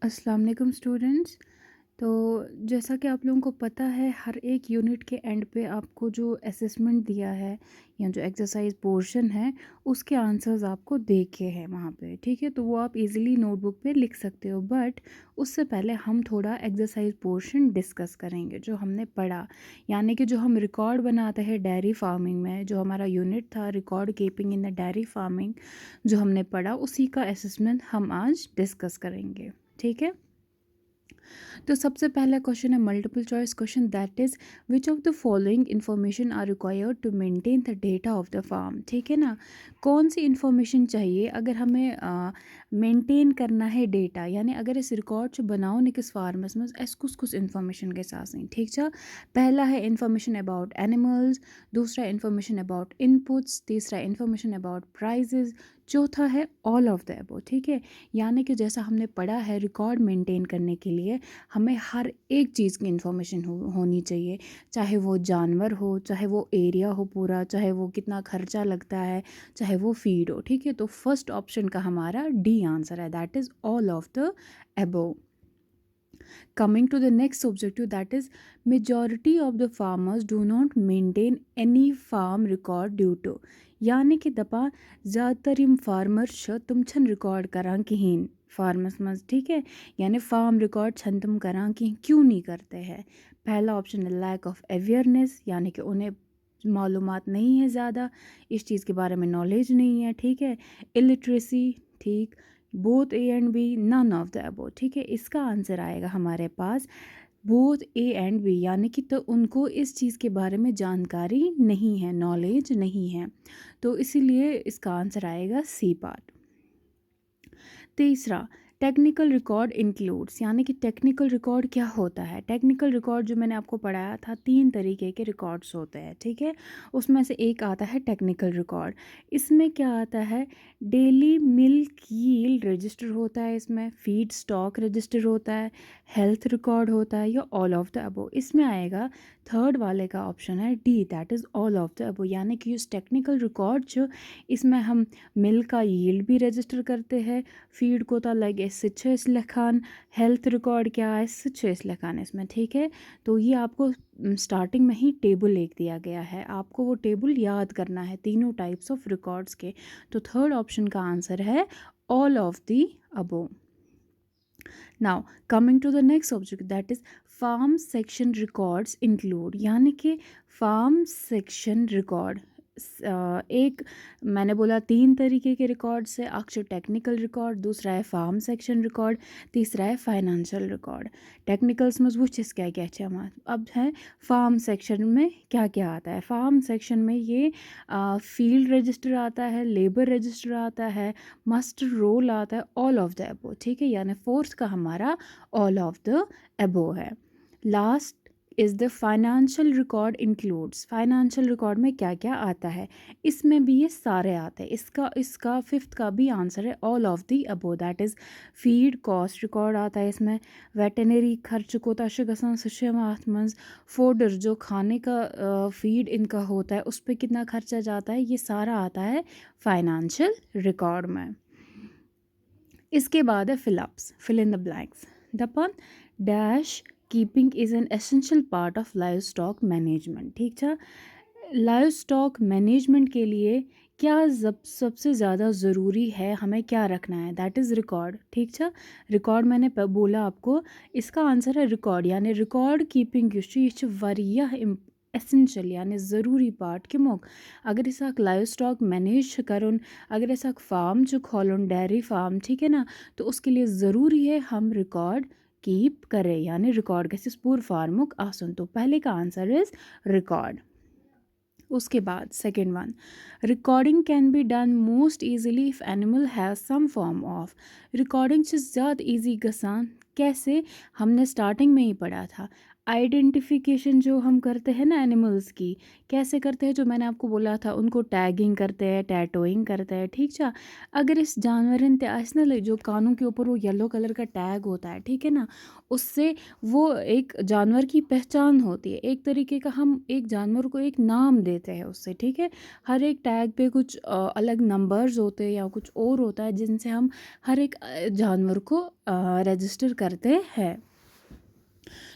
अस्सलाम वालेकुम स्टूडेंट्स। तो जैसा कि आप लोगों को पता है, हर एक यूनिट के एंड पे आपको जो असेसमेंट दिया है या जो एक्सरसाइज पोर्शन है उसके आंसर्स आपको देखे हैं वहाँ पे, ठीक है। तो वो आप इजीली नोटबुक पे लिख सकते हो, बट उससे पहले हम थोड़ा एक्सरसाइज पोर्शन डिस्कस करेंगे जो हमने पढ़ा। यानी कि जो हम रिकॉर्ड बनाते हैं डेयरी फार्मिंग में, जो हमारा यूनिट था record keeping in the dairy farming, जो हमने पढ़ा उसी का असेसमेंट हम आज डिस्कस करेंगे, ठीक है। तो सबसे पहला क्वेश्चन है multiple choice question, that is which of the following information are required to maintain the data of the farm, ठीक है ना। कौन सी इन्फॉर्मेशन चाहिए अगर हमें मेंटेन करना है डेटा, यानी अगर इस रिकॉर्ड च बनाओ ने किस फार्मस में अस कुछ इन्फॉर्मेशन के साथ नहीं, ठीक है। पहला है इन्फॉर्मेशन अबाउट एनिमल्स, दूसरा इन्फॉर्मेशन अबाउट इनपुट्स, तीसरा इन्फॉर्मेशन अबाउट प्राइजेज, चौथा है ऑल ऑफ द अबव, ठीक है। यानी कि जैसा हमने पढ़ा है रिकॉर्ड मेंटेन करने के लिए हमें हर एक चीज़ की इन्फॉर्मेशन होनी चाहिए, चाहे वो जानवर हो, चाहे वो एरिया हो पूरा, चाहे वो कितना खर्चा लगता है, चाहे वो फीड हो, ठीक है। तो फर्स्ट ऑप्शन का हमारा डी आंसर है, that is all of the above. Coming to the next objective, that is majority of the farmers do not maintain any farm record due to, यानी कि दपा ज़्यादातर यम फार्मर तुम छन रिकॉर्ड करान कहीं फार्मस मज, ठीक है। यानी फार्म रिकॉर्ड छन तुम करान कहीं, क्यों नहीं करते हैं। पहला ऑप्शन है लैक ऑफ अवेयरनेस, यानी कि उन्हें मालूमात नहीं है, ज़्यादा इस चीज़ के बारे में नॉलेज नहीं है, ठीक है। इलिटरेसी, ठीक। Both A and B, none of the above, ठीक है। इसका आंसर आएगा हमारे पास बोथ ए एंड बी, यानी कि तो उनको इस चीज़ के बारे में जानकारी नहीं है, नॉलेज नहीं है, तो इसीलिए इसका आंसर आएगा सी पार्ट। तीसरा, टेक्निकल रिकॉर्ड इंक्लूड्स, यानी कि टेक्निकल रिकॉर्ड क्या होता है। टेक्निकल रिकॉर्ड जो मैंने आपको पढ़ाया था, 3 तरीके के रिकॉर्ड्स होते हैं, ठीक है। उसमें से एक आता है टेक्निकल रिकॉर्ड। इसमें क्या आता है, डेली मिल्क यील्ड रजिस्टर होता है, इसमें फीड स्टॉक रजिस्टर होता है, हेल्थ रिकॉर्ड होता है, या ऑल ऑफ द अबो। इसमें आएगा थर्ड वाले का ऑप्शन है D, that is all of the अबो। यानी कि इस टेक्निकल रिकॉर्ड जो इसमें हम मिल्क का यील्ड भी रजिस्टर करते हैं, फीड को तो लगे एस लखान, हेल्थ रिकॉर्ड क्या है एस लखान इसमें, ठीक है। तो ये आपको स्टार्टिंग में ही टेबल एक दिया गया है, आपको वो टेबल याद करना है तीनों टाइप्स ऑफ रिकॉर्ड्स के। तो थर्ड ऑप्शन का आंसर है all of the above. Now coming to the next object, that is farm section records include, यानी कि फार्म सेक्शन रिकॉर्ड एक मैंने बोला 3 तरीके के रिकॉर्ड्स है, अक्सर टेक्निकल रिकॉर्ड, दूसरा है फार्म सेक्शन रिकॉर्ड, तीसरा है फाइनेंशियल रिकॉर्ड। टेक्निकल्स में वो चीज़ क्या क्या है, अब है फार्म सेक्शन में क्या क्या आता है। फार्म सेक्शन में ये फील्ड रजिस्टर आता है, लेबर रजिस्टर आता है, मास्टर रोल आता है, ऑल ऑफ द अबो, ठीक है। यानी फोर्थ का हमारा ऑल ऑफ द अबो है। Last is the financial record includes, financial record में क्या क्या आता है, इसमें भी ये सारे आते हैं। इसका इसका फिफ्थ का भी आंसर है all of the above, that is feed cost record आता है इसमें, वेटनरी खर्च को गसान सच फोडर जो खाने का फीड इनका होता है उस पर कितना खर्चा जाता है, ये सारा आता है फाइनेंशियल रिकॉर्ड में। इसके बाद है fill ups, fill in the blanks, दपन dash keeping is an essential part of livestock management, ठीक है। लाइव स्टॉक मैनेजमेंट के लिए क्या सबसे ज़्यादा ज़रूरी है, हमें क्या रखना है, दैट इज़ रिकॉर्ड, ठीक है। रिकॉर्ड मैंने बोला आपको, इसका आंसर है रिकॉर्ड, यानी रिकॉर्ड कीपिंग वारियाह एसेंशियल यानी ज़रूरी पार्ट कि मोक अगर इस लाइव स्टॉक मैनेज करुन, अगर इस फार्म जो खोलन डेयरी फार्म, ठीक है ना, तो उसके लिए ज़रूरी है हम रिकॉर्ड कीप करें, यानी रिकॉर्ड गस पूर फार्मुक आसन। तो पहले का आंसर इज़ रिकॉर्ड। उसके बाद second one, recording can be done most easily if animal has some form of, recording से ज़्यादा ईजी गसान कैसे, हमने स्टार्टिंग में ही पढ़ा था, आइडेंटिफिकेशन जो हम करते हैं ना एनिमल्स की, कैसे करते हैं, जो मैंने आपको बोला था, उनको टैगिंग करते हैं, टैटोइंग करते हैं, ठीक है। अगर इस जानवरन ते आस ना जो कानों के ऊपर वो येलो कलर का टैग होता है, ठीक है ना, उससे वो एक जानवर की पहचान होती है। एक तरीके का हम एक जानवर को एक नाम देते हैं उससे, ठीक है। हर एक टैग पे कुछ अलग नंबर्स होते हैं या कुछ और होता है जिनसे हम हर एक जानवर को रजिस्टर करते हैं।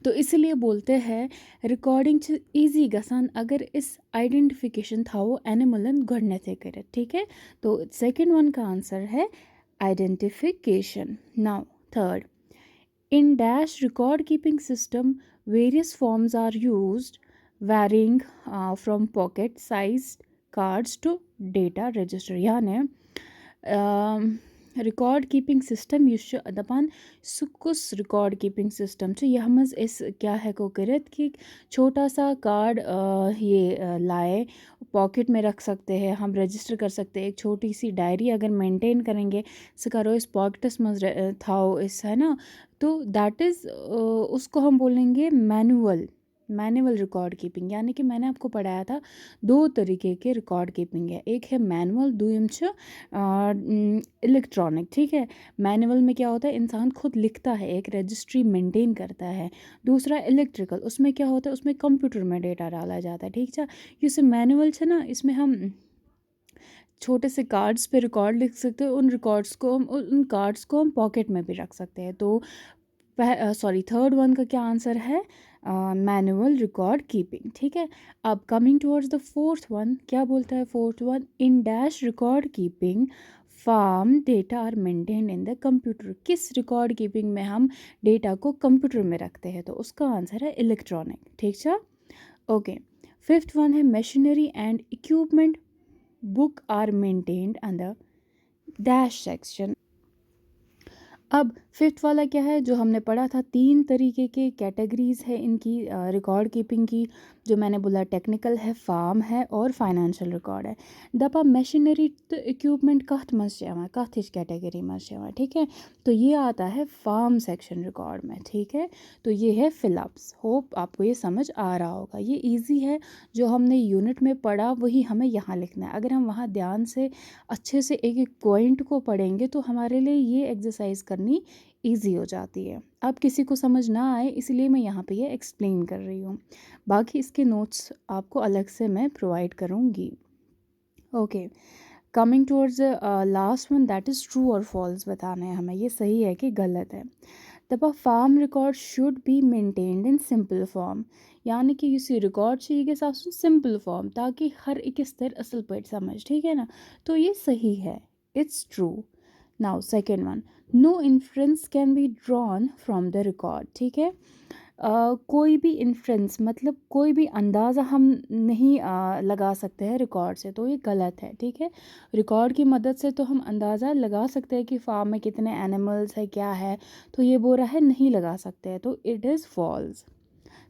तो इसलिए बोलते हैं रिकॉर्डिंग ईजी गसान अगर इस आइडेंटिफिकेशन था वो एनिमलन गणने करे, ठीक है। तो सेकंड वन का आंसर है identification. Now third, in Dash record keeping system, various forms are used, varying from pocket sized cards to data register. यानी रिकॉर्ड कीपिंग सिस्टम यह दपान सुकुस रिकॉर्ड कीपिंग सिस्टम यह मज क्या हेको करित कि छोटा सा कार्ड ये लाए पॉकेट में रख सकते हैं, हम रजिस्टर कर सकते हैं। एक छोटी सी डायरी अगर मेंटेन करेंगे से करो इस पॉकेट्स मज थाओ इस, है ना। तो दैट इज़ उसको हम बोलेंगे मैनुअल रिकॉर्ड कीपिंग। यानी कि मैंने आपको पढ़ाया था दो तरीके के रिकॉर्ड कीपिंग है, एक है मैनुअल, दूसरा इलेक्ट्रॉनिक, ठीक है। मैनुअल में क्या होता है, इंसान खुद लिखता है, एक रजिस्ट्री मेंटेन करता है। दूसरा इलेक्ट्रिकल, उसमें क्या होता है, उसमें कंप्यूटर में डेटा डाला जाता है, ठीक है। जैसे मैनुअल है ना, इसमें हम छोटे से कार्ड्स पे रिकॉर्ड लिख सकते हैं, उन कार्ड्स को हम पॉकेट में भी रख सकते हैं। तो थर्ड वन का क्या आंसर है, मैनुअल रिकॉर्ड कीपिंग, ठीक है। अब coming towards the fourth one, क्या बोलता है fourth one, in dash record keeping farm data are maintained in the computer. किस रिकॉर्ड कीपिंग में हम डेटा को कंप्यूटर में रखते हैं, तो उसका आंसर है इलेक्ट्रॉनिक, ठीक है। ओके, फिफ्थ वन है machinery and equipment book are maintained under dash section. अब फिफ्थ वाला क्या है, जो हमने पढ़ा था, तीन तरीके के कैटेगरीज है इनकी रिकॉर्ड कीपिंग की, जो मैंने बोला टेक्निकल है, फार्म है और फाइनेंशियल रिकॉर्ड है। दपा मशीनरी तो इक्विपमेंट कथ मज कथ हिच कैटेगरी मज, ठीक है। तो ये आता है फार्म सेक्शन रिकॉर्ड में, ठीक है। तो ये है फिलअप्स। होप आपको ये समझ आ रहा होगा, ये ईजी है, जो हमने यूनिट में पढ़ा वही हमें यहाँ लिखना है। अगर हम वहाँ ध्यान से अच्छे से एक एक पॉइंट को पढ़ेंगे तो हमारे लिए ये एक्सरसाइज करनी ईजी हो जाती है। अब किसी को समझ ना आए इसलिए मैं यहाँ पे ये एक्सप्लेन कर रही हूँ, बाकी इसके नोट्स आपको अलग से मैं प्रोवाइड करूँगी। Okay, coming towards last one, that is true और फॉल्स बताना है हमें, ये सही है कि गलत है। दपा farm record should be maintained in simple form. यानी कि इसी रिकॉर्ड चाहिए के साथ सिंपल फॉर्म, ताकि हर एक स्तर असल पर समझ, ठीक है ना। तो ये सही है, it's true. Now second one, no inference can be drawn from the record, ठीक है। कोई भी इन्फ्रेंस मतलब कोई भी अंदाज़ा हम नहीं लगा सकते हैं रिकॉर्ड से, तो ये गलत है, ठीक है। रिकॉर्ड की मदद से तो हम अंदाज़ा लगा सकते हैं कि फार्म में कितने एनिमल्स है, क्या है, तो ये बोल रहा है नहीं लगा सकते हैं, तो it is false.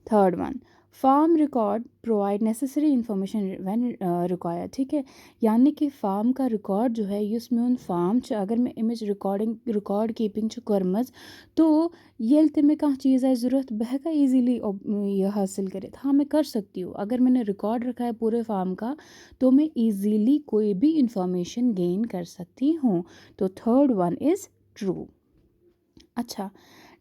Third one, farm record provide necessary information when required, ठीक है। यानी कि फार्म का रिकॉर्ड जो है इसमें उन फार्म अगर मैं इमेज रिकॉर्ड कीपिंग करमज, तो ये तमें कह चीज़ है ज़रूरत बह का ईजीली ये हासिल करे, हाँ मैं कर सकती हूँ। अगर मैंने रिकॉर्ड रखा है पूरे फार्म का तो मैं ईजीली कोई भी इंफॉर्मेशन गेन कर सकती हूँ। तो थर्ड वन इज़ ट्रू। अच्छा,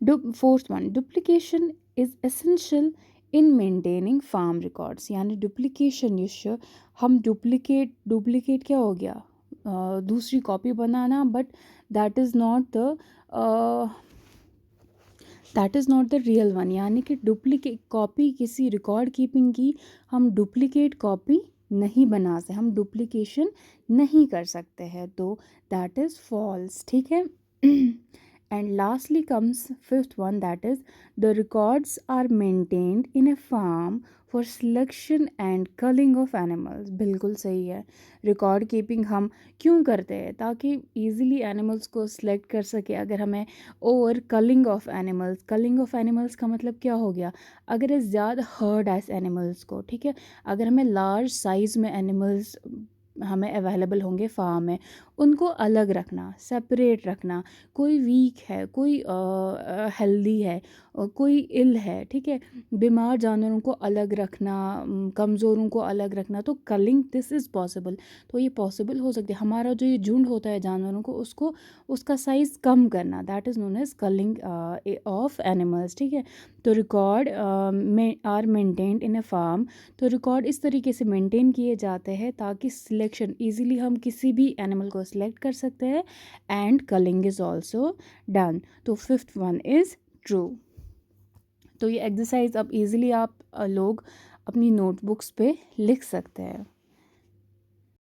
fourth one, duplication is essential in maintaining farm records. यानी डुप्लीकेशन ये हम डुप्लीकेट क्या हो गया, दूसरी कॉपी बनाना, but that is not the real one. यानी कि डुप्लीकेट कॉपी किसी रिकॉर्ड कीपिंग की हम डुप्लीकेट कॉपी नहीं बना सकते, हम डुप्लीकेशन नहीं कर सकते हैं, तो दैट इज़ फॉल्स, ठीक है। And lastly comes fifth one, that is the records are maintained in a farm for selection and culling of animals। बिल्कुल सही है, रिकॉर्ड कीपिंग हम क्यों करते हैं, ताकि इजीली एनिमल्स को सिलेक्ट कर सके अगर हमें। और कलिंग ऑफ एनिमल्स का मतलब क्या हो गया, अगर ज़्यादा हर्ड एस एनिमल्स को, ठीक है, अगर हमें लार्ज साइज़ में एनिमल्स हमें अवेलेबल होंगे फार्म में, उनको अलग रखना, सेपरेट रखना। कोई वीक है, कोई हेल्दी है, कोई इल है, ठीक है। बीमार जानवरों को अलग रखना, कमज़ोरों को अलग रखना, तो कलिंग दिस इज़ पॉसिबल। तो ये पॉसिबल हो सकती है। हमारा जो ये झुंड होता है जानवरों को, उसको उसका साइज़ कम करना, that is known as culling of animals, ठीक है। तो record are maintained in a farm. तो रिकॉर्ड इस तरीके से मेंटेन किए जाते हैं ताकि सिलेक्शन इजीली हम किसी भी एनिमल को सिलेक्ट कर सकते हैं, and culling is also done. तो फिफ्थ वन इज़ ट्रू। तो ये एक्सरसाइज अब इजीली आप लोग अपनी नोटबुक्स पे लिख सकते हैं।